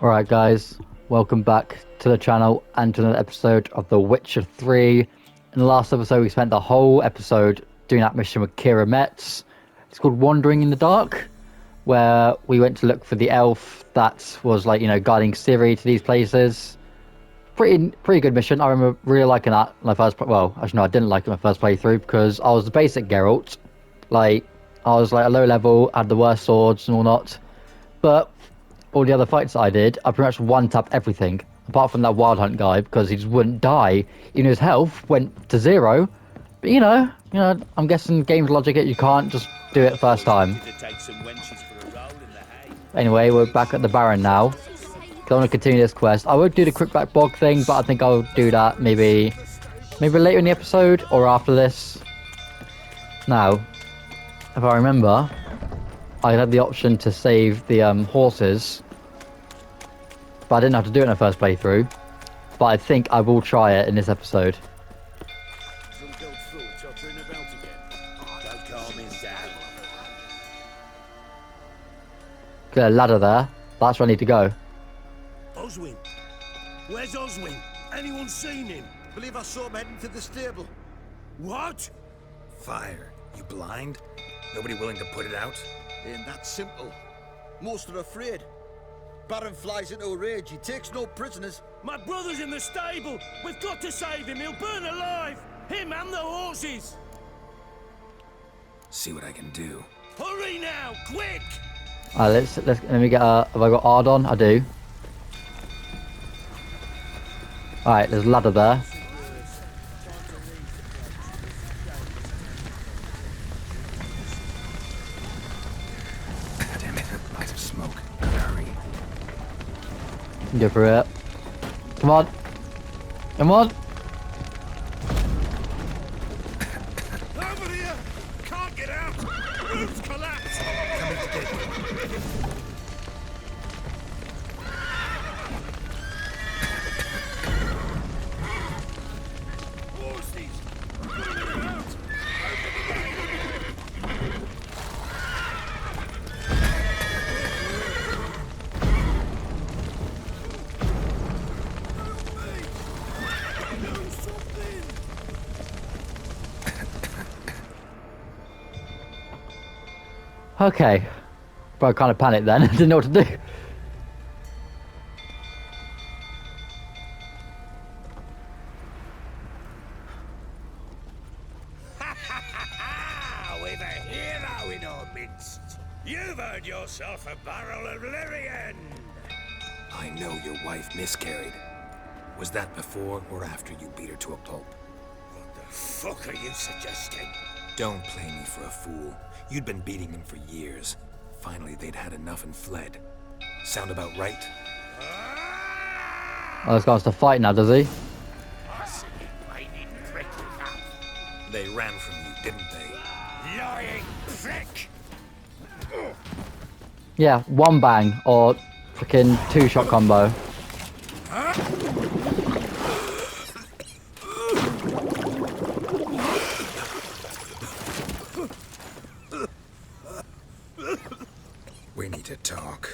Alright guys, welcome back to the channel and to another episode of The Witcher 3. In the last episode we spent the whole episode doing that mission with Kira Metz. It's called Wandering in the Dark, where we went to look for the elf that was guiding Ciri to these places. Pretty good mission. I remember really liking that my first actually no, I didn't like it my first playthrough because I was the basic Geralt. I was a low level, had the worst swords and whatnot. But all the other fights that I did, I pretty much one-tapped everything, apart from that Wild Hunt guy, because he just wouldn't die. Even his health went to 0. But I'm guessing game's logic you can't just do it first time. Anyway, we're back at the Baron now. I want to continue this quest. I would do the Crookback Bog thing, but I think I'll do that maybe later in the episode or after this. Now, if I remember, I had the option to save the horses, but I didn't have to do it in the first playthrough. But I think I will try it in this episode. Get a ladder there. That's where I need to go. Oswin. Where's Oswin? Anyone seen him? Believe I saw him heading to the stable. What? Fire. You blind? Nobody willing to put it out? Ain't that simple. Most are afraid. Baron flies into a rage. He takes no prisoners. My brother's in the stable. We've got to save him. He'll burn alive. Him and the horses. See what I can do. Hurry now, quick! Let me get have I got Ardon? I do. Alright, there's a ladder there. Damn it, light of smoke. Hurry. Go for it. Come on. Come on. Over here! Can't get out! Roof's collapsed! Coming to get you. Horses! Bring them out! Okay. But I kind of panicked then. I didn't know what to do. We've a hero in our midst. You've earned yourself a barrel of Lyrian. I know your wife miscarried. Was that before or after you beat her to a pulp? What the fuck are you suggesting? Don't play me for a fool. You'd been beating them for years. Finally, they'd had enough and fled. Sound about right? Oh, this guy wants to fight now, does he? They ran from you, didn't they? Lying prick! Yeah, one bang or freaking 2-shot combo. We need to talk.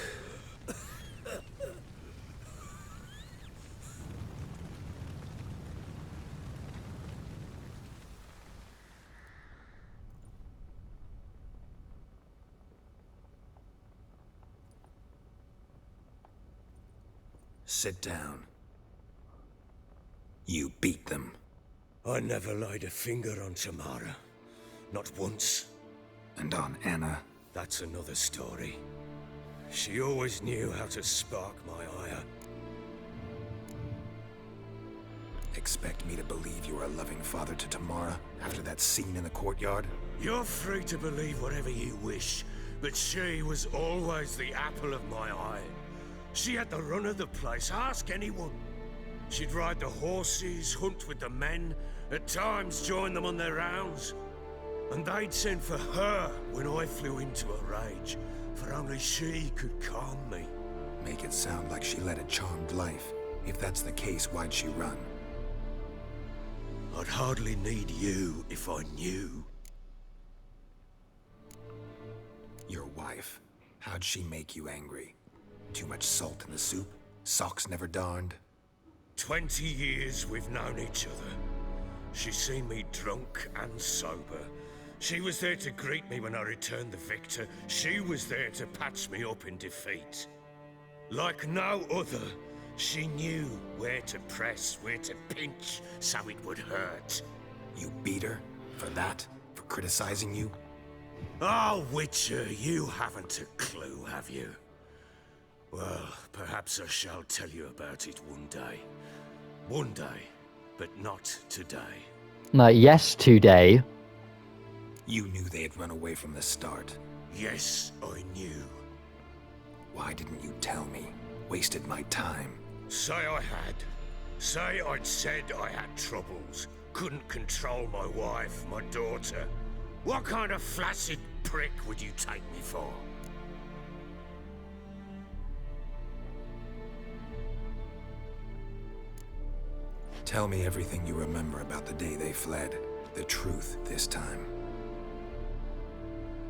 Sit down. You beat them. I never laid a finger on Tamara. Not once. And on Anna. That's another story. She always knew how to spark my ire. Expect me to believe you're a loving father to Tamara after that scene in the courtyard? You're free to believe whatever you wish, but she was always the apple of my eye. She had the run of the place, ask anyone. She'd ride the horses, hunt with the men, at times join them on their rounds. And they'd send for her when I flew into a rage, for only she could calm me. Make it sound like she led a charmed life. If that's the case, why'd she run? I'd hardly need you if I knew. Your wife. How'd she make you angry? Too much salt in the soup? Socks never darned? 20 years we've known each other. She's seen me drunk and sober. She was there to greet me when I returned the victor. She was there to patch me up in defeat. Like no other, she knew where to press, where to pinch, so it would hurt. You beat her? For that? For criticizing you? Oh, Witcher, you haven't a clue, have you? Well, perhaps I shall tell you about it one day. One day, but not today. No, yes, today. You knew they had run away from the start. Yes, I knew. Why didn't you tell me? Wasted my time. Say I had. Say I'd said I had troubles. Couldn't control my wife, my daughter. What kind of flaccid prick would you take me for? Tell me everything you remember about the day they fled. The truth this time.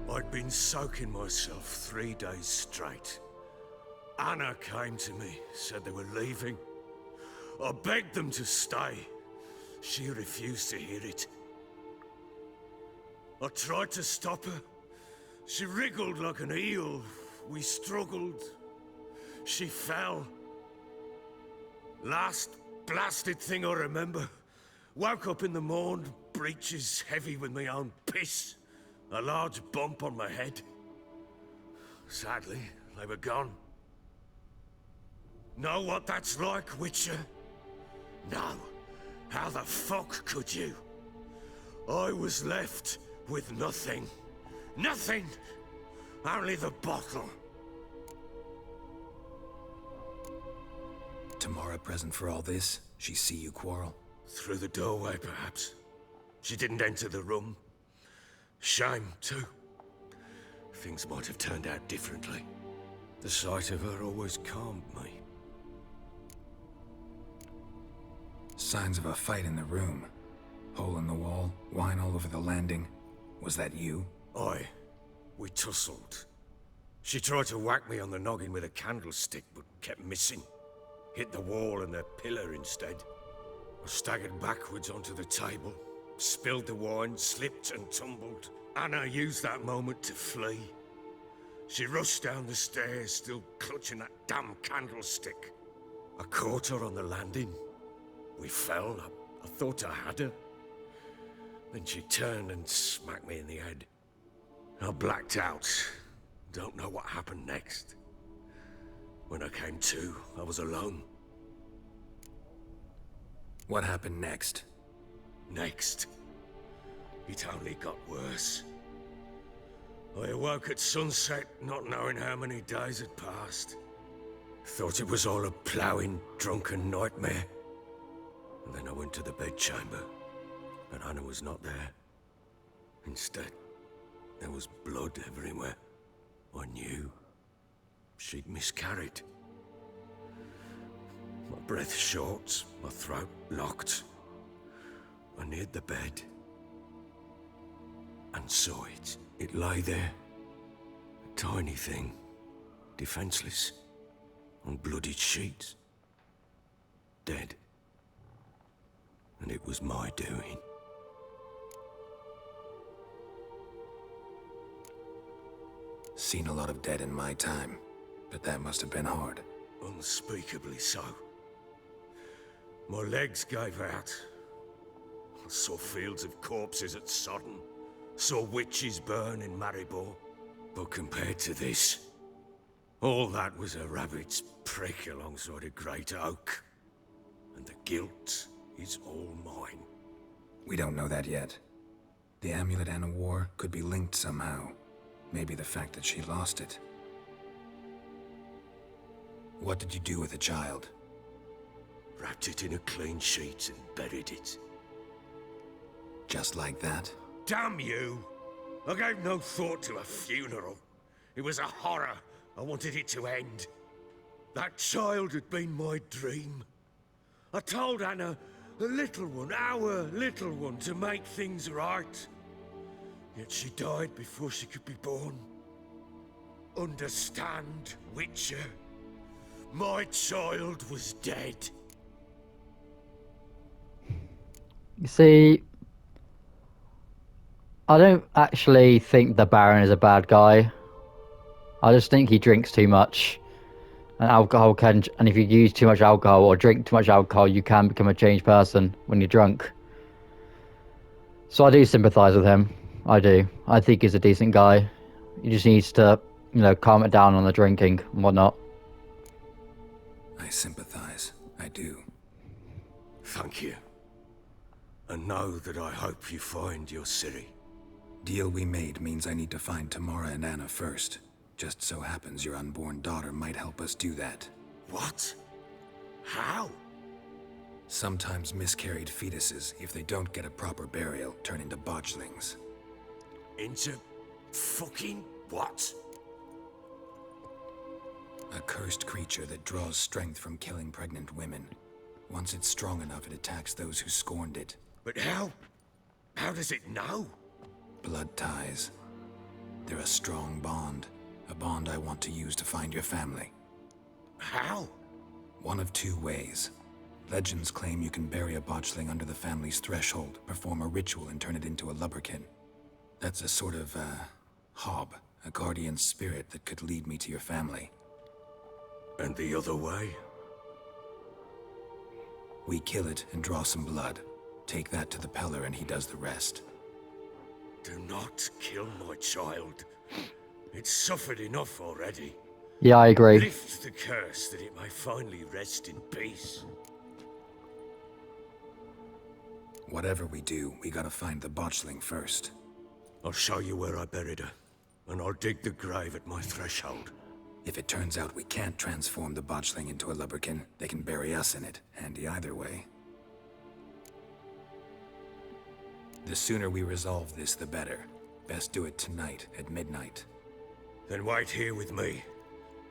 I'd been soaking myself 3 days straight. Anna came to me, said they were leaving. I begged them to stay. She refused to hear it. I tried to stop her. She wriggled like an eel. We struggled. She fell. Last blasted thing I remember. Woke up in the morn, breeches heavy with my own piss. A large bump on my head. Sadly, they were gone. Know what that's like, Witcher? No. How the fuck could you? I was left with nothing. Nothing! Only the bottle. Tamara present for all this? She see you quarrel? Through the doorway, perhaps. She didn't enter the room. Shame, too. Things might have turned out differently. The sight of her always calmed me. Signs of a fight in the room. Hole in the wall, wine all over the landing. Was that you? Aye. We tussled. She tried to whack me on the noggin with a candlestick, but kept missing. Hit the wall and the pillar instead. I staggered backwards onto the table, spilled the wine, slipped and tumbled. Anna used that moment to flee. She rushed down the stairs, still clutching that damn candlestick. I caught her on the landing. We fell. I thought I had her. Then she turned and smacked me in the head. I blacked out. Don't know what happened next. When I came to, I was alone. What happened next? Next, it only got worse. I awoke at sunset, not knowing how many days had passed. Thought it was all a ploughing, drunken nightmare. And then I went to the bedchamber, and Anna was not there. Instead, there was blood everywhere. I knew she'd miscarried. My breath short, my throat locked. I neared the bed and saw it. It lay there, a tiny thing, defenseless, on bloodied sheets, dead. And it was my doing. Seen a lot of dead in my time, but that must have been hard. Unspeakably so. My legs gave out. I saw fields of corpses at Sodden. Saw witches burn in Maribor. But compared to this, all that was a rabbit's prick alongside a great oak. And the guilt is all mine. We don't know that yet. The amulet Anna wore could be linked somehow. Maybe the fact that she lost it. What did you do with the child? Wrapped it in a clean sheet and buried it. Just like that? Damn you! I gave no thought to a funeral. It was a horror. I wanted it to end. That child had been my dream. I told Anna, the little one, our little one, to make things right. Yet she died before she could be born. Understand, Witcher? My child was dead. You see, I don't actually think the Baron is a bad guy. I just think he drinks too much. And alcohol can, and if you use too much alcohol or drink too much alcohol, you can become a changed person when you're drunk. So I do sympathise with him. I do. I think he's a decent guy. He just needs to, calm it down on the drinking and whatnot. I sympathize. I do. Thank you. And know that I hope you find your Ciri. Deal we made means I need to find Tamara and Anna first. Just so happens your unborn daughter might help us do that. What? How? Sometimes miscarried fetuses, if they don't get a proper burial, turn into botchlings. Into fucking what? A cursed creature that draws strength from killing pregnant women. Once it's strong enough, it attacks those who scorned it. But how? How does it know? Blood ties. They're a strong bond. A bond I want to use to find your family. How? One of two ways. Legends claim you can bury a botchling under the family's threshold, perform a ritual, and turn it into a lubberkin. That's a sort of, hob, a guardian spirit that could lead me to your family. And the other way? We kill it and draw some blood. Take that to the Peller and he does the rest. Do not kill my child. It's suffered enough already. Yeah, I agree. Lift the curse that it may finally rest in peace. Whatever we do, we gotta find the botchling first. I'll show you where I buried her, and I'll dig the grave at my threshold. If it turns out we can't transform the botchling into a lubberkin, they can bury us in it. Handy either way. The sooner we resolve this, the better. Best do it tonight, at midnight. Then wait here with me.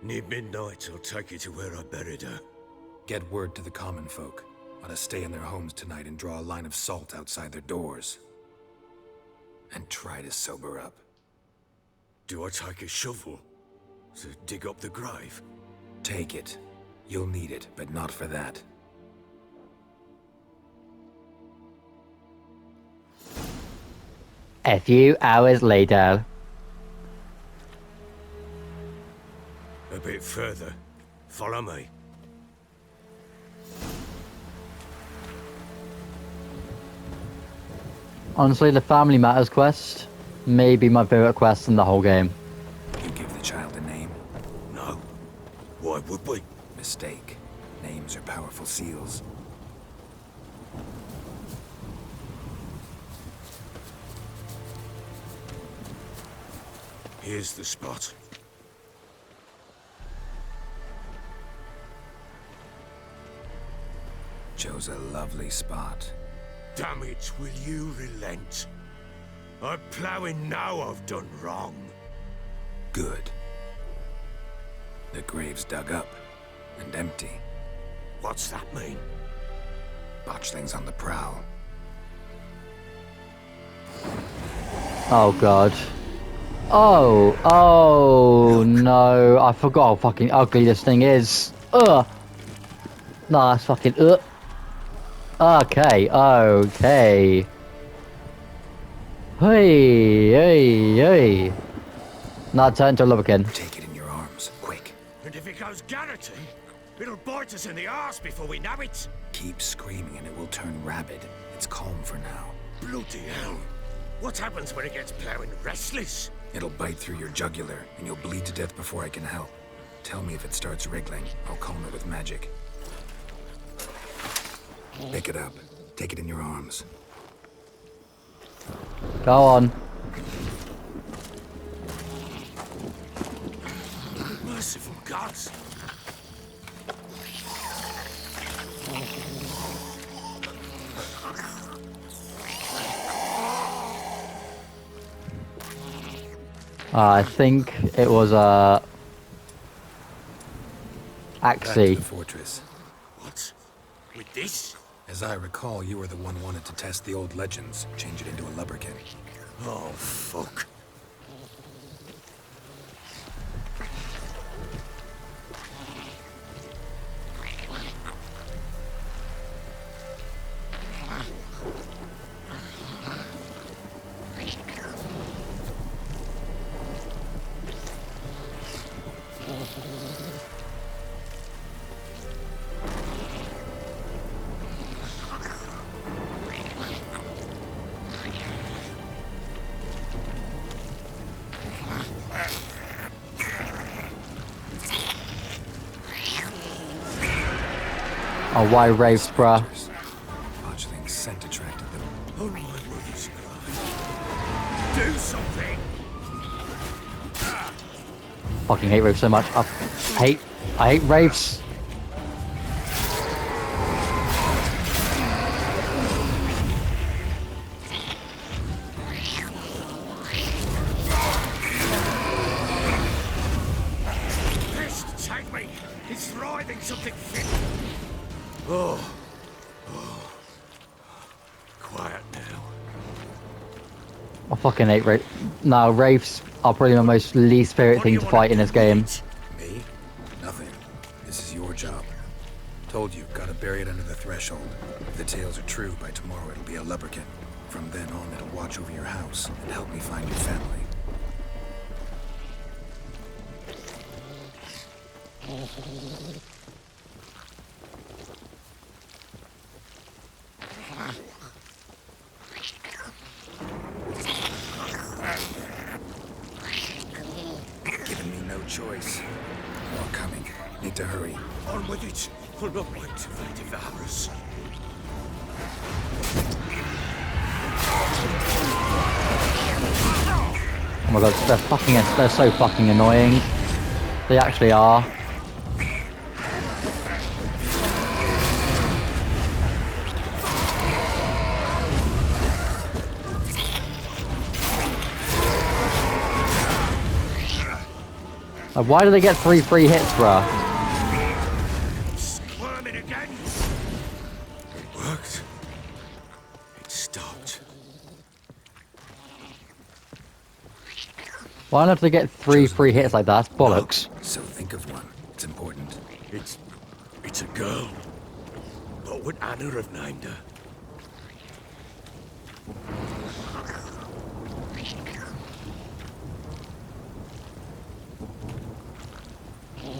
Near midnight, I'll take you to where I buried her. Get word to the common folk. Ought to stay in their homes tonight and draw a line of salt outside their doors. And try to sober up. Do I take a shovel to dig up the grave? Take it. You'll need it, but not for that. A few hours later. A bit further. Follow me. Honestly, the Family Matters quest may be my favourite quest in the whole game. You give the child a name? No. Why would we? Mistake. Names are powerful seals. Here's the spot. Chose a lovely spot. Damn it, will you relent? I'm ploughing now I've done wrong. Good. The grave's dug up and empty. What's that mean? Botchling's on the prowl. Oh god. Oh no, I forgot how fucking ugly this thing is. Ugh. No, that's fucking Okay. Hey. Now turn to a lubberkin. Take it in your arms, quick. And if it goes garroty, it'll bite us in the arse before we know it. Keep screaming and it will turn rabid. It's calm for now. Bloody hell. What happens when it gets ploughing restless? It'll bite through your jugular and you'll bleed to death before I can help. Tell me if it starts wriggling. I'll calm it with magic. Pick it up. Take it in your arms. Go on. Merciful gods. I think it was Back to Axie. the fortress. What? With this? As I recall, you were the one wanted to test the old legends, change it into a lubberkin. Oh, fuck. Oh, why wraiths, bruh? Botchling's scent attracted them. Oh my mother's God. Do something! Fucking hate wraiths so much. I hate wraiths. Pest, take me! It's writhing something fit! Oh. Quiet now. I fucking hate wraiths. No, wraiths are probably my most least favorite What do thing you to wanna fight in do this game. with it? Me? Nothing. This is your job. Told you, gotta bury it under the threshold. If the tales are true, by tomorrow it'll be a lubberkin. From then on, it'll watch over your house and help me find your family. Giving me no choice. More coming. Need to hurry. On with it! I'll not wait till they devour us. Oh my god, they're so fucking annoying. They actually are. Like, why do they get 3 free hits, bruh? Squirming again! It worked. It stopped. Why not they get 3 free hits like that? That's bollocks. So think of one. It's important. It's a girl. What would Anna have named her?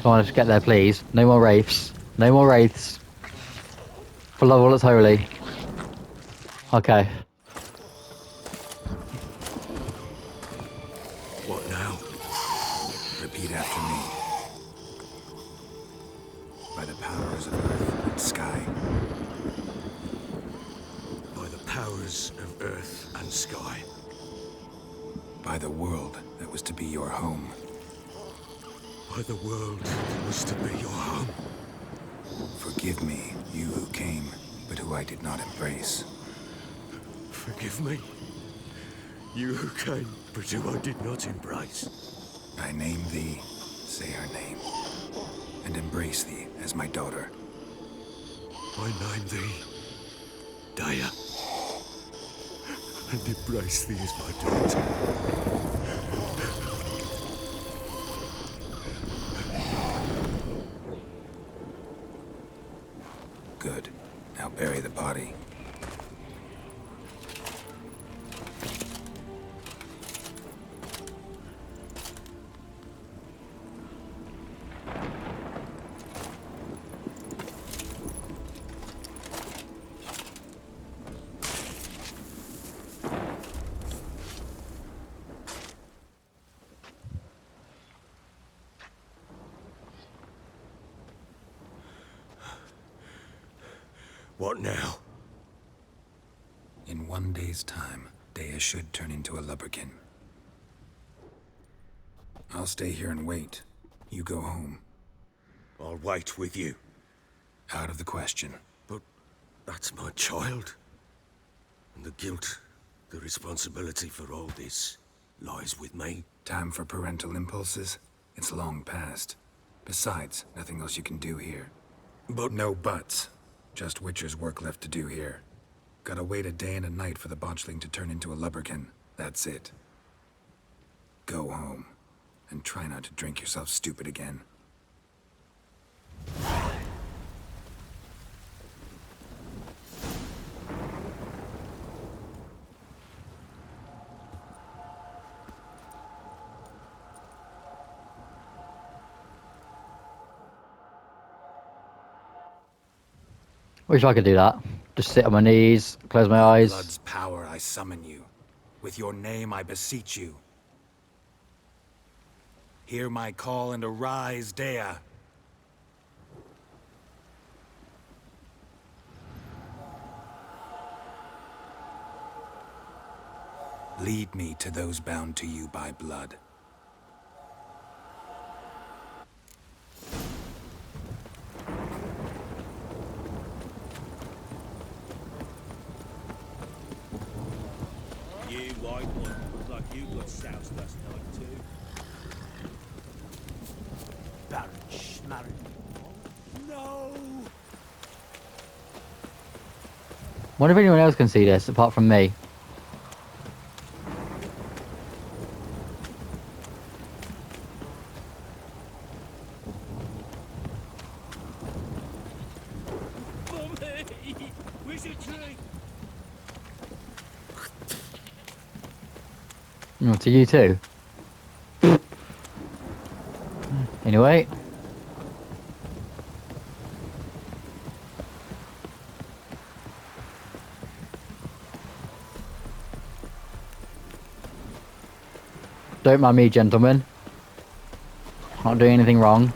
Come on, let's get there, please. No more wraiths. No more wraiths. For love of all that's holy. Okay. What now? Repeat after me. By the powers of earth and sky. By the powers of earth and sky. By the world that was to be your home. By the world that was to be your home. Forgive me, you who came, but who I did not embrace. Forgive me. You who came, but who I did not embrace. I name thee, say her name, and embrace thee as my daughter. I name thee Daya. And embrace thee as my daughter. Good. Now bury the body. What now? In 1 day's time, Dea should turn into a lubberkin. I'll stay here and wait. You go home. I'll wait with you. Out of the question. But that's my child. And the guilt, the responsibility for all this lies with me. Time for parental impulses? It's long past. Besides, nothing else you can do here. But No buts. Just Witcher's work left to do here. Gotta wait a day and a night for the Botchling to turn into a lubberkin. That's it. Go home. And try not to drink yourself stupid again. Wish I could do that. Just sit on my knees, close my eyes. Blood's power, I summon you. With your name, I beseech you. Hear my call and arise, Dea. Lead me to those bound to you by blood. You white one, look like you got soused last night too. Baron Schmarren. No! Wonder if anyone else can see this apart from me. Mummy! Wizard tree! Oh, to you too. Anyway. Don't mind me, gentlemen. Not doing anything wrong.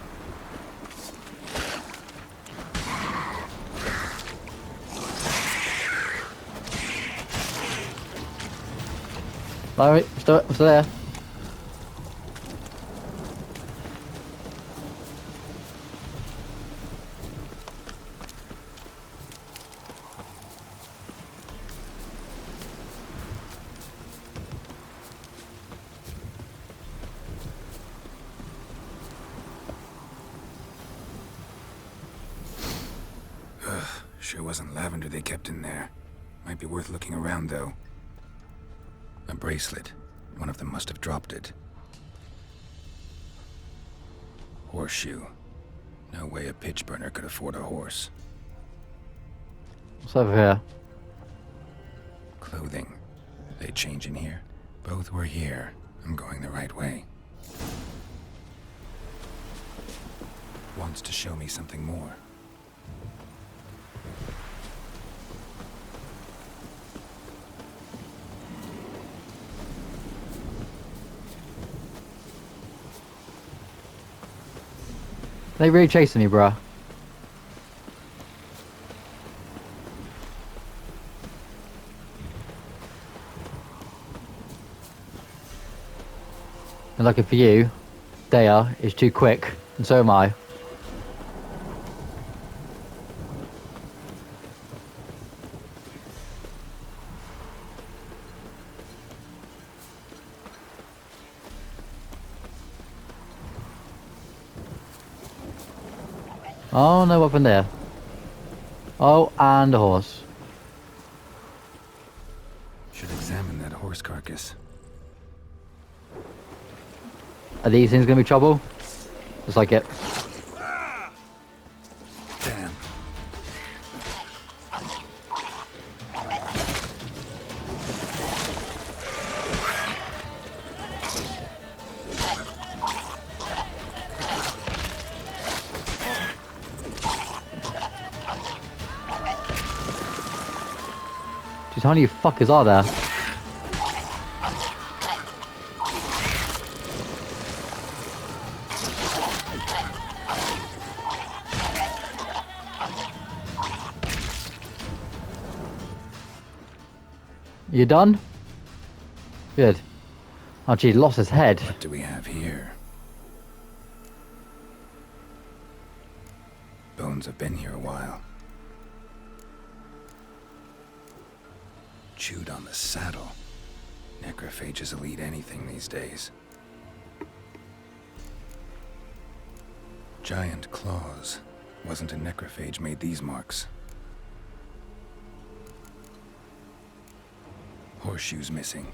Alright, still there. Sure wasn't lavender they kept in there. Might be worth looking around, though. A bracelet. One of them must have dropped it. Horseshoe. No way a pitch burner could afford a horse. What's over here? Clothing. They change in here? Both were here. I'm going the right way. Wants to show me something more. They really chasing me, bruh. And lucky for you, Dea is too quick, and so am I. Oh, no weapon there. Oh, and a horse. Should examine that horse carcass. Are these things gonna be trouble? Just like it. Damn. Jeez, how many fuckers are there? You done? Good. Oh gee, lost his head. What do we have here? Bones have been here a while. Chewed on the saddle. Necrophages will eat anything these days. Giant claws. Wasn't a necrophage made these marks. Horseshoes missing.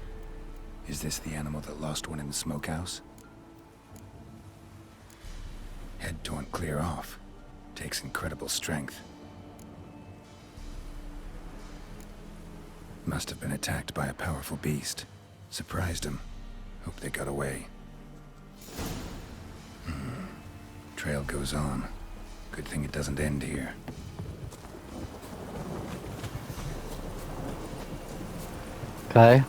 Is this the animal that lost one in the smokehouse? Head torn clear off. Takes incredible strength. Must have been attacked by a powerful beast. Surprised him. Hope they got away. Trail goes on. Good thing it doesn't end here. Okay.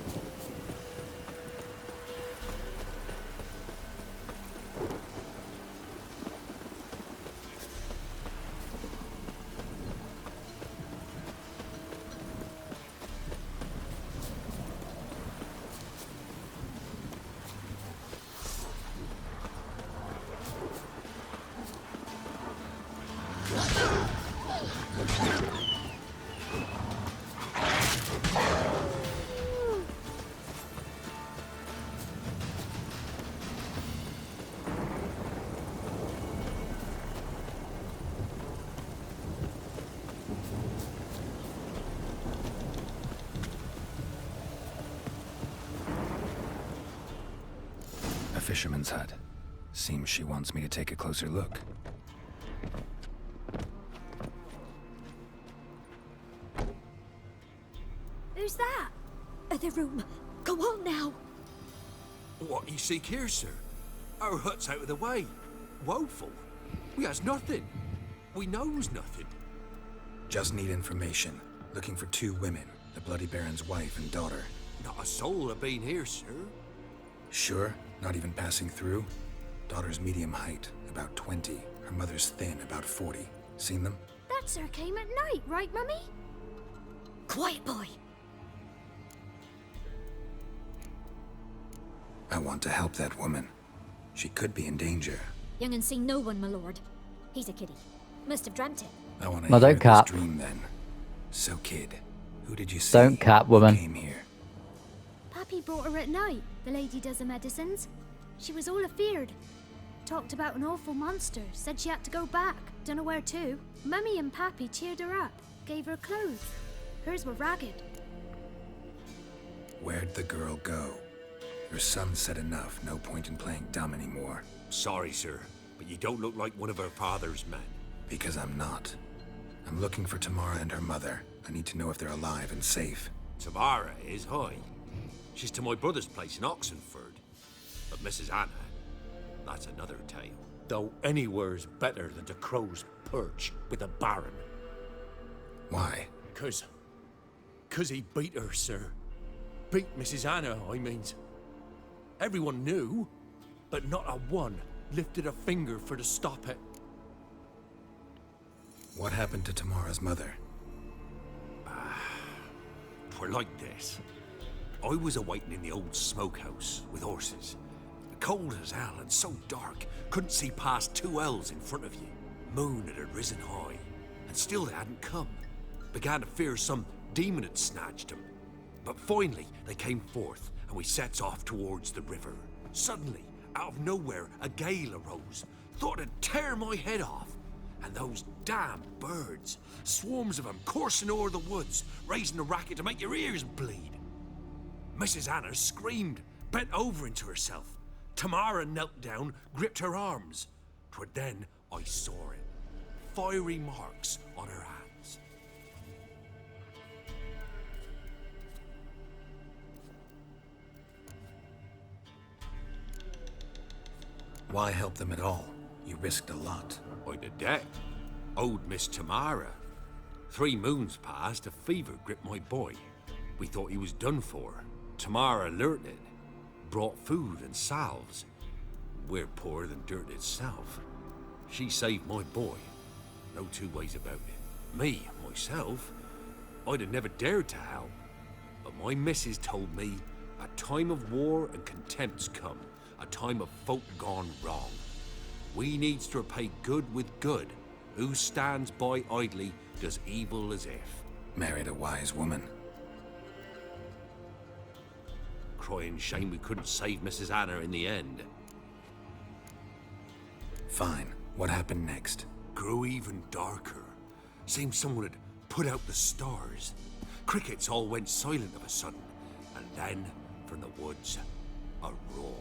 A fisherman's hut. Seems she wants me to take a closer look. Who's that? The room. Go on now. What you seek here, sir? Our hut's out of the way. Woeful. We has nothing. We knows nothing. Just need information. Looking for 2 women, the Bloody Baron's wife and daughter. Not a soul have been here, sir. Sure? Not even passing through? Daughter's medium height, about 20. Her mother's thin, about 40. Seen them? That sir came at night, right, Mummy? Quiet, boy. I want to help that woman. She could be in danger. Young and seen no one, my lord. He's a kiddie. Must have dreamt it. I want to No, hear don't cap. this dream then. So, kid, who did you see? Don't cap, woman. Who came here? Pappy brought her at night. The lady does the medicines. She was all afeared. Talked about an awful monster. Said she had to go back. Dunno where to. Mummy and Pappy cheered her up. Gave her clothes. Hers were ragged. Where'd the girl go? Your son said enough. No point in playing dumb anymore. Sorry, sir, but you don't look like one of our father's men. Because I'm not. I'm looking for Tamara and her mother. I need to know if they're alive and safe. Tamara is high. She's to my brother's place in Oxenford. But Mrs. Anna, that's another tale. Though anywhere's better than to Crow's Perch with a baron. Why? Cause he beat her, sir. Beat Mrs. Anna, I means. Everyone knew, but not a one lifted a finger for to stop it. What happened to Tamara's mother? Twere like this. I was awaiting in the old smokehouse with horses. Cold as hell and so dark, couldn't see past 2 ells in front of you. Moon had risen high, and still they hadn't come. Began to fear some demon had snatched them. But finally they came forth, and we sets off towards the river. Suddenly, out of nowhere, a gale arose. Thought it'd tear my head off. And those damn birds, swarms of them coursing o'er the woods, raising a racket to make your ears bleed. Mrs. Anna screamed, bent over into herself. Tamara knelt down, gripped her arms. 'Twere then I saw it. Fiery marks on her hands. Why help them at all? You risked a lot. I'd a debt. Owed Miss Tamara. 3 moons passed, a fever gripped my boy. We thought he was done for. Tamara learnt it. Brought food and salves. We're poorer than dirt itself. She saved my boy. No 2 ways about it. Me, myself, I'd have never dared to help. But my missus told me a time of war and contempt's come. A time of folk gone wrong. We needs to repay good with good. Who stands by idly does evil as if. Married a wise woman. Crying shame we couldn't save Mrs. Anna in the end. Fine. What happened next? Grew even darker. Seemed someone had put out the stars. Crickets all went silent of a sudden. And then, from the woods, a roar.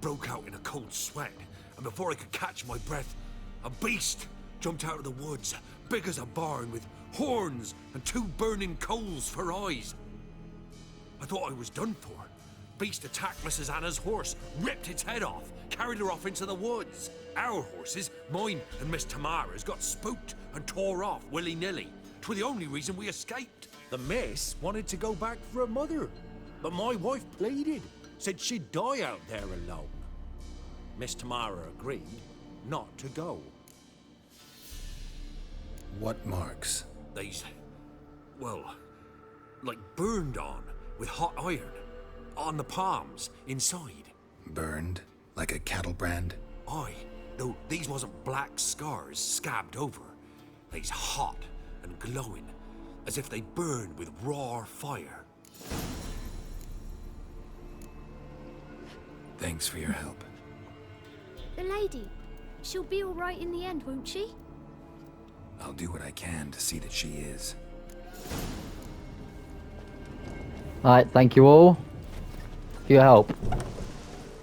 Broke out in a cold sweat. And before I could catch my breath, a beast jumped out of the woods, big as a barn, with horns and 2 burning coals for eyes. I thought I was done for. Beast attacked Mrs. Anna's horse, ripped its head off, carried her off into the woods. Our horses, mine and Miss Tamara's, got spooked and tore off willy-nilly. 'Twere the only reason we escaped. The miss wanted to go back for her mother, but my wife pleaded, said she'd die out there alone. Miss Tamara agreed not to go. What marks? They's, well, like burned on with hot iron. On the palms, inside. Burned? Like a cattle brand? Aye, Though these wasn't black scars scabbed over. They's hot and glowing, as if they burned with raw fire. Thanks for your help. The lady. She'll be all right in the end, won't she? I'll do what I can to see that she is. Alright, thank you all for your help.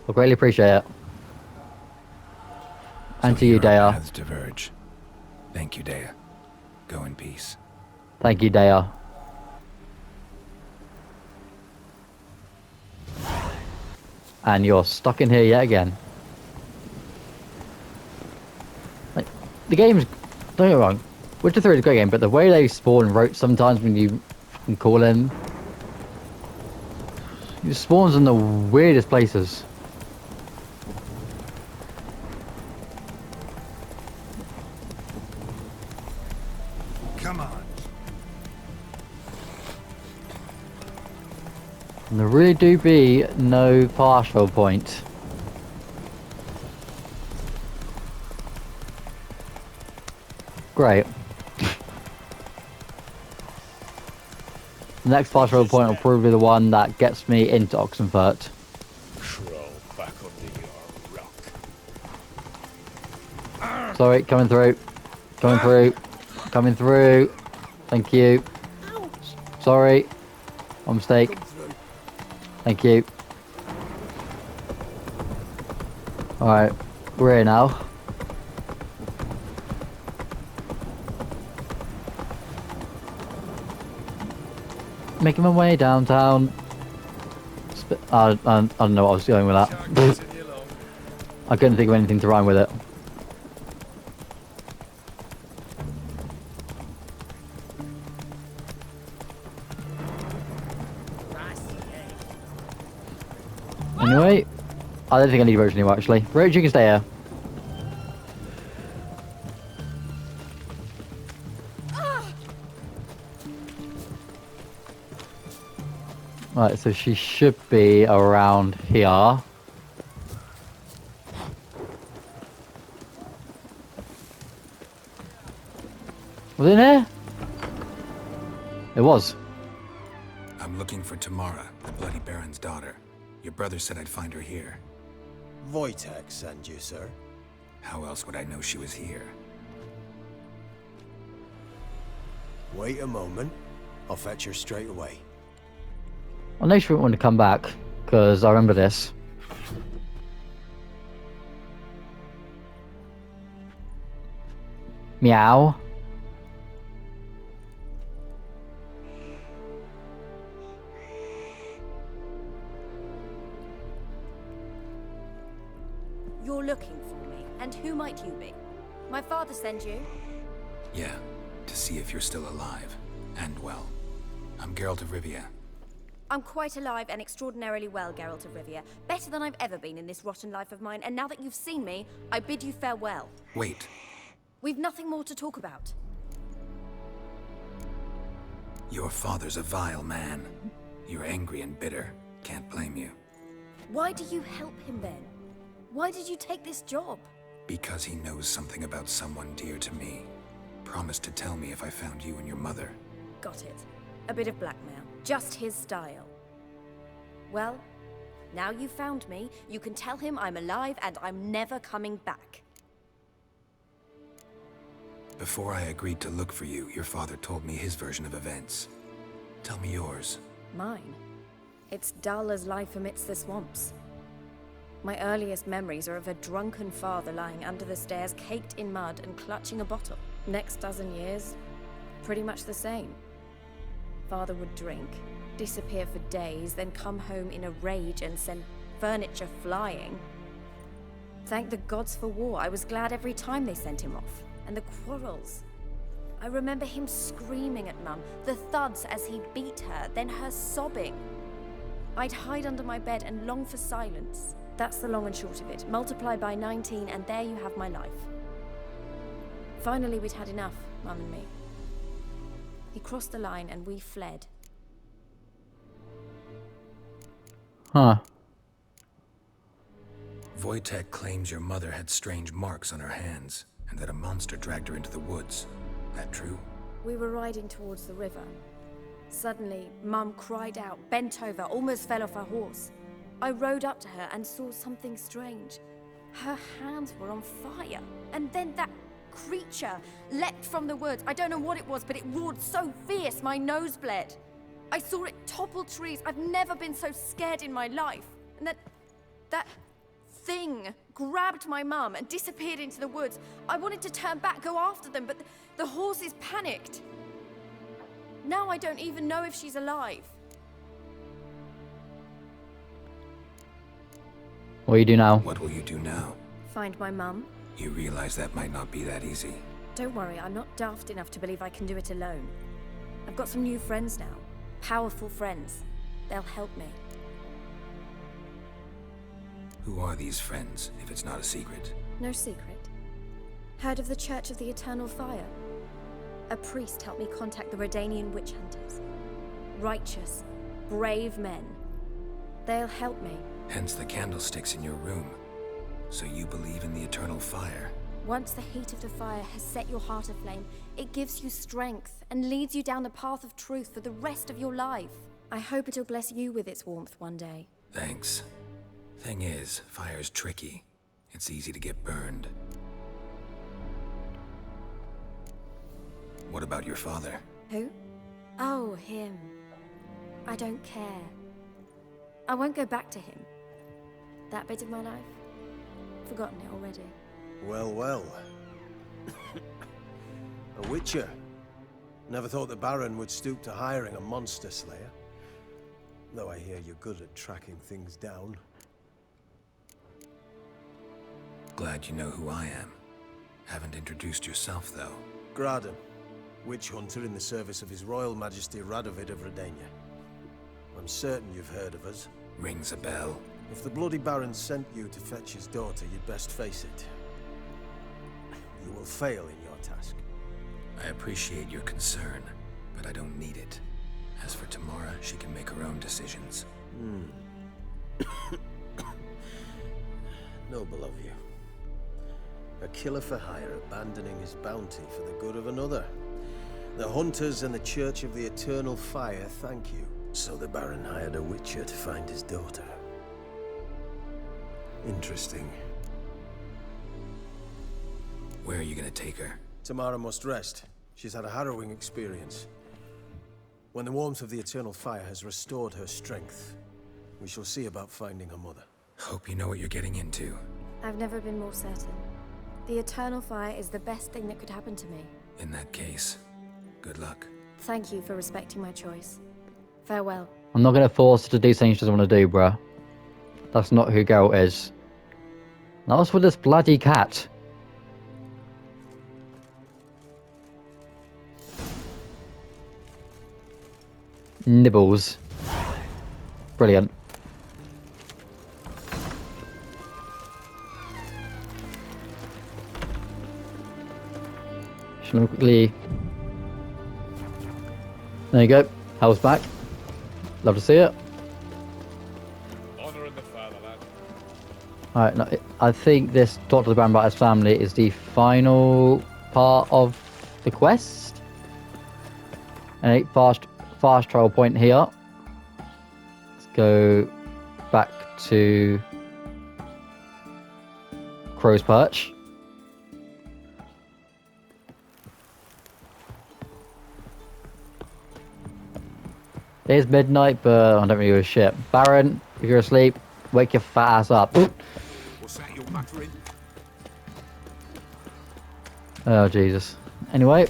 I greatly appreciate it. And to you, here our Dea. paths diverge. Thank you, Dea. Go in peace. Thank you, Dea. And you're stuck in here yet again. Like, the game's, don't get me wrong, Witcher 3 is a great game, but the way they spawn and rotate sometimes when you can call in, it spawns in the weirdest places. Come on. And there really do be no partial point. Great. The next partial point will probably be the one that gets me into Oxenfurt. Crawl back under your rock. Sorry, coming through. Coming through. Coming through. Thank you. Sorry. My mistake. Thank you. Alright, we're here now. Making my way downtown. I don't know what I was going with that. I couldn't think of anything to rhyme with it. Anyway, I don't think I need Roach anymore actually. Roach, you can stay here. Right, so she should be around here. Was it in here? It was. I'm looking for Tamara, the Bloody Baron's daughter. Your brother said I'd find her here. Wojtek sent you, sir. How else would I know she was here? Wait a moment. I'll fetch her straight away. I know she wouldn't want to come back, because I remember this. Meow. You're looking for me, and who might you be? My father sent you? Yeah, to see if you're still alive. And well. I'm Geralt of Rivia. I'm quite alive and extraordinarily well, Geralt of Rivia. Better than I've ever been in this rotten life of mine, and now that you've seen me, I bid you farewell. Wait. We've nothing more to talk about. Your father's a vile man. You're angry and bitter. Can't blame you. Why do you help him then? Why did you take this job? Because he knows something about someone dear to me. Promised to tell me if I found you and your mother. Got it. A bit of blackmail. Just his style. Well, now you've found me, you can tell him I'm alive and I'm never coming back. Before I agreed to look for you, your father told me his version of events. Tell me yours. Mine? It's dull as life amidst the swamps. My earliest memories are of a drunken father lying under the stairs, caked in mud and clutching a bottle. Next dozen years, pretty much the same. Father would drink, disappear for days, then come home in a rage and send furniture flying. Thank the gods for war. I was glad every time they sent him off. And the quarrels. I remember him screaming at Mum, the thuds as he beat her, then her sobbing. I'd hide under my bed and long for silence. That's the long and short of it. Multiply by 19 and there you have my life. Finally, we'd had enough, Mum and me. He crossed the line and we fled. Huh. Wojtek claims your mother had strange marks on her hands, and that a monster dragged her into the woods. That true? We were riding towards the river. Suddenly, Mum cried out, bent over, almost fell off her horse. I rode up to her and saw something strange. Her hands were on fire. And then that creature leapt from the woods. I don't know what it was, but it roared so fierce my nose bled. I saw it topple trees. I've never been so scared in my life. And that thing grabbed my mum and disappeared into the woods. I wanted to turn back, go after them, but the horses panicked. Now I don't even know if she's alive. What do you do now? What will you do now? Find my mum. You realize that might not be that easy. Don't worry, I'm not daft enough to believe I can do it alone. I've got some new friends now. Powerful friends. They'll help me. Who are these friends, if it's not a secret? No secret. Heard of the Church of the Eternal Fire? A priest helped me contact the Redanian witch hunters. Righteous, brave men. They'll help me. Hence the candlesticks in your room. So you believe in the eternal fire? Once the heat of the fire has set your heart aflame, it gives you strength and leads you down the path of truth for the rest of your life. I hope it'll bless you with its warmth one day. Thanks. Thing is, fire's tricky. It's easy to get burned. What about your father? Who? Oh, him. I don't care. I won't go back to him. That bit of my life? Forgotten it already. Well, well. A witcher. Never thought the Baron would stoop to hiring a monster slayer. Though I hear you're good at tracking things down. Glad you know who I am. Haven't introduced yourself, though. Graden, witch hunter in the service of His Royal Majesty Radovid of Redania. I'm certain you've heard of us. Rings a bell. If the Bloody Baron sent you to fetch his daughter, you'd best face it. You will fail in your task. I appreciate your concern, but I don't need it. As for Tamara, she can make her own decisions. Noble of you. A killer for hire abandoning his bounty for the good of another. The hunters and the Church of the Eternal Fire thank you. So the Baron hired a witcher to find his daughter. Interesting. Where are you gonna take her? Tamara must rest. She's had a harrowing experience. When the warmth of the Eternal Fire has restored her strength, we shall see about finding her mother. Hope you know what you're getting into. I've never been more certain. The Eternal Fire is the best thing that could happen to me. In that case, good luck. Thank you for respecting my choice. Farewell. I'm not going to force her to do things she doesn't want to do, bruh. That's not who Geralt is. Now what's with this bloody cat? Nibbles. Brilliant. Shall we quickly... There you go. Hell's back. Love to see it. Honor in the fatherland. Alright, no, I think this talk to the Baron about his family is the final part of the quest. And a fast travel point here. Let's go back to Crow's Perch. It is midnight, but I don't really give a shit. Baron, if you're asleep, wake your fat ass up. What's that you're muttering? Oh, Jesus. Anyway.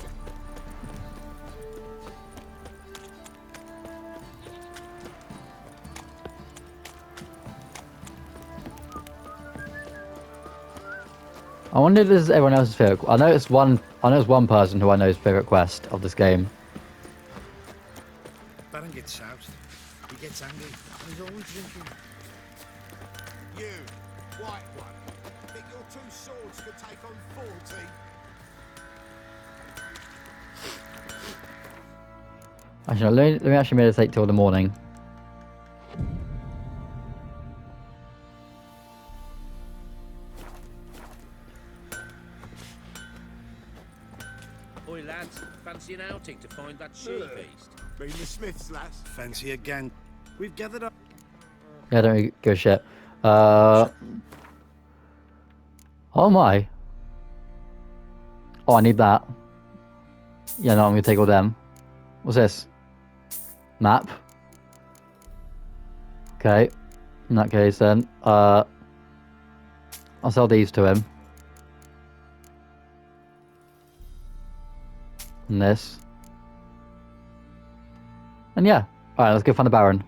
I wonder if this is everyone else's favorite. I know it's one person who I know's favorite quest of this game. Baron gets soused. He gets angry. He's always drinking. You, white one, think your two swords could take on 40? Actually, let me actually meditate till the morning. Oi, lads, fancy an outing to find that she-beast? Been the Smiths, lass. Fancy a gang. We've gathered up. Yeah, I don't really give a shit. Oh my. Oh, I need that. Yeah, no, I'm gonna take all them. What's this? Map. Okay. In that case, then, I'll sell these to him. And this. And yeah. Alright, let's go find the Baron.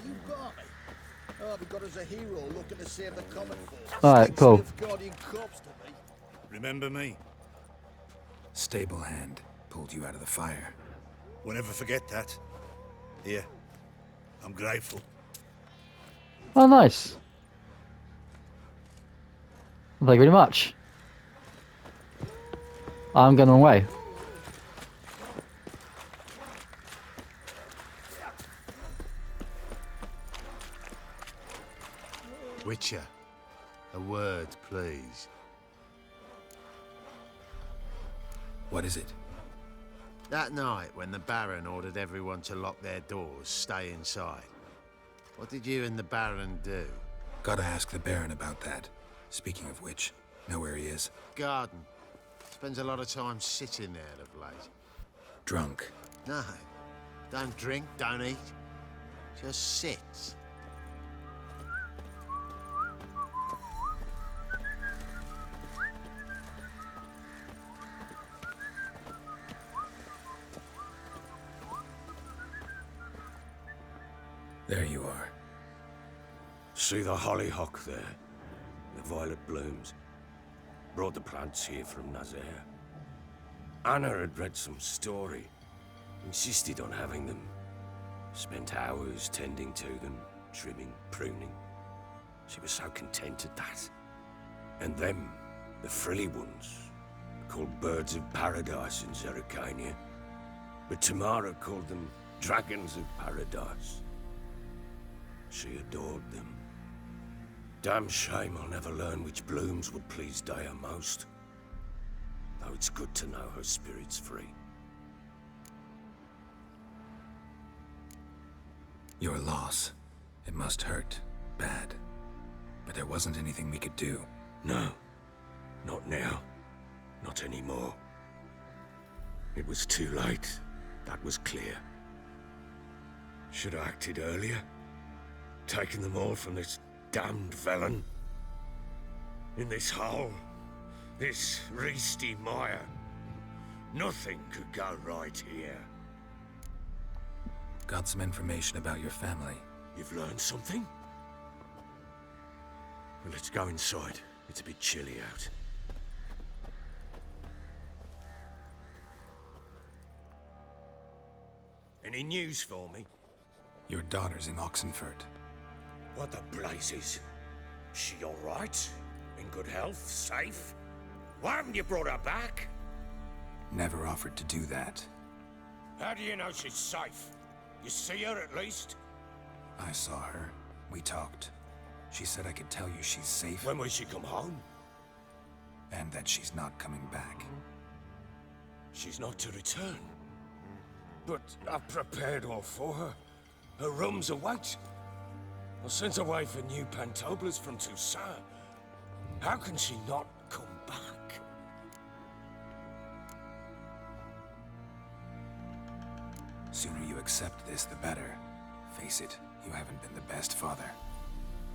You got me. Oh, we got us a hero looking to save the common folk. Alright, cool. Smith Guardian Corpse to me. Remember me? Stable hand pulled you out of the fire. Won't ever forget that. Here. I'm grateful. Oh, nice. Thank you very much. I'm going away. Witcher, a word, please. What is it? That night, when the Baron ordered everyone to lock their doors, stay inside. What did you and the Baron do? Gotta ask the Baron about that. Speaking of which, know where he is? Garden. Spends a lot of time sitting there of late. Drunk. No. Don't drink, don't eat. Just sits. There you are. See the hollyhock there? The violet blooms. Brought the plants here from Nazaire. Anna had read some story. Insisted on having them. Spent hours tending to them, trimming, pruning. She was so content at that. And them, the frilly ones, called birds of paradise in Zerrikania. But Tamara called them dragons of paradise. She adored them. Damn shame I'll never learn which blooms would please Dea most. Though it's good to know her spirit's free. Your loss. It must hurt. Bad. But there wasn't anything we could do. No. Not now. Not anymore. It was too late. That was clear. Should have acted earlier. Taken them all from this damned villain. In this hole. This reesty mire. Nothing could go right here. Got some information about your family. You've learned something? Well, let's go inside. It's a bit chilly out. Any news for me? Your daughter's in Oxenfurt. What the blazes? She all right? In good health? Safe? Why haven't you brought her back? Never offered to do that. How do you know she's safe? You see her at least? I saw her. We talked. She said I could tell you she's safe. When will she come home? And that she's not coming back. She's not to return. But I've prepared all for her. Her room's await. I sent away for new pantoblas from Toussaint. How can she not come back? Sooner you accept this, the better. Face it, you haven't been the best father.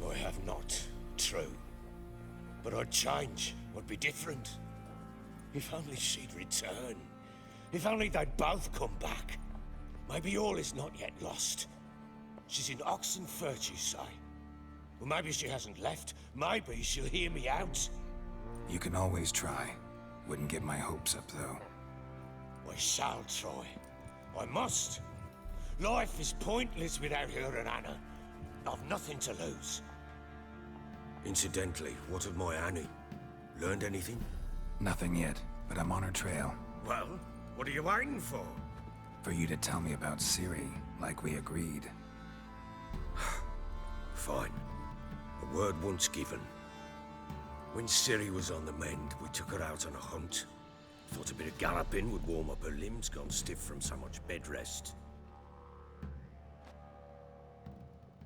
I have not, true. But I'd change, I'd be different. If only she'd return. If only they'd both come back. Maybe all is not yet lost. She's in Oxenfurt, you say? Well, maybe she hasn't left. Maybe she'll hear me out. You can always try. Wouldn't get my hopes up, though. I shall try. I must. Life is pointless without her and Anna. I've nothing to lose. Incidentally, what of my Annie? Learned anything? Nothing yet, but I'm on her trail. Well, what are you waiting for? For you to tell me about Ciri, like we agreed. Fine. A word once given. When Ciri was on the mend, we took her out on a hunt. Thought a bit of galloping would warm up her limbs, gone stiff from so much bed rest.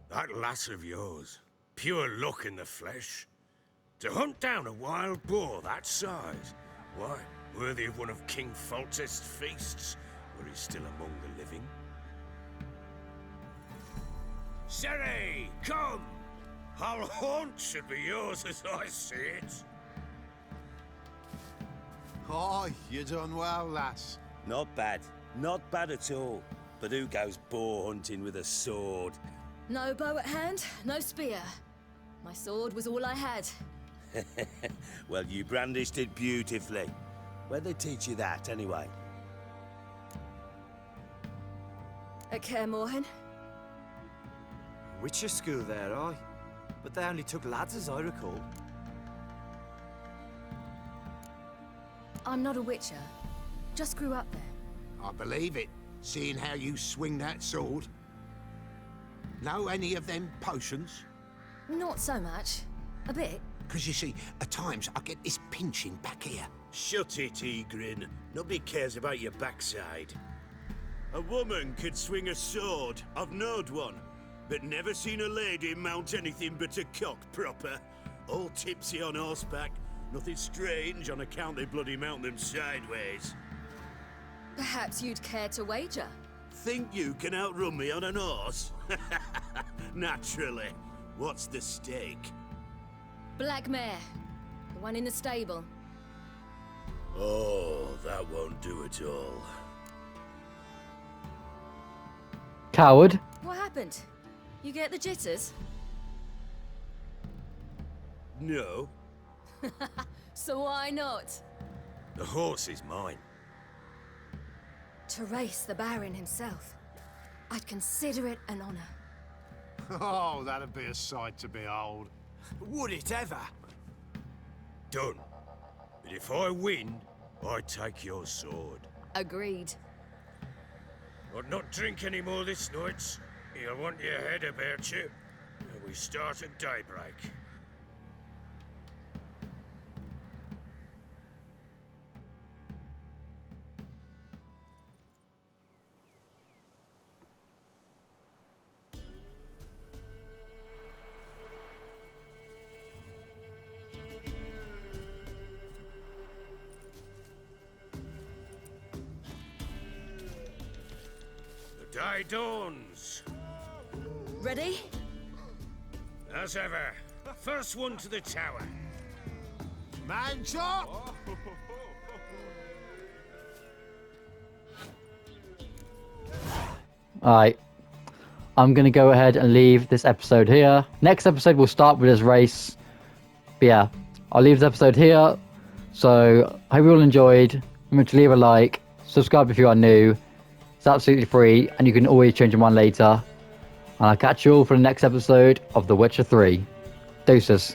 That lass of yours, pure luck in the flesh. To hunt down a wild boar that size, why, worthy of one of King Foltest's feasts, where he's still among the living. Ciri, come! Our haunt should be yours as I see it. Oh, you done well, lass. Not bad. Not bad at all. But who goes boar hunting with a sword? No bow at hand, no spear. My sword was all I had. Well, you brandished it beautifully. Where'd they teach you that, anyway? At Kaer Morhen? Witcher school there, aye. But they only took lads, as I recall. I'm not a witcher. Just grew up there. I believe it, seeing how you swing that sword. Know any of them potions? Not so much. A bit. Because you see, at times I get this pinching back here. Shut it, Egrin. Nobody cares about your backside. A woman could swing a sword. I've knowed one. But never seen a lady mount anything but a cock proper. All tipsy on horseback. Nothing strange on account they bloody mount them sideways. Perhaps you'd care to wager? Think you can outrun me on an horse? Naturally. What's the stake? Black mare. The one in the stable. Oh, that won't do at all. Coward. What happened? You get the jitters? No. So why not? The horse is mine. To race the Baron himself. I'd consider it an honor. Oh, that'd be a sight to behold. Would it ever? Done. But if I win, I take your sword. Agreed. I'd not drink any more this night. You'll want your head about you. And we start at daybreak. The day dawns. Ready? As ever, first one to the tower. Man shot! Alright. I'm going to go ahead and leave this episode here. Next episode we'll start with this race. But yeah, I'll leave this episode here. So, hope you all enjoyed. Remember to leave a like. Subscribe if you are new. It's absolutely free. And you can always change your mind later. And I'll catch you all for the next episode of The Witcher 3. Deuces.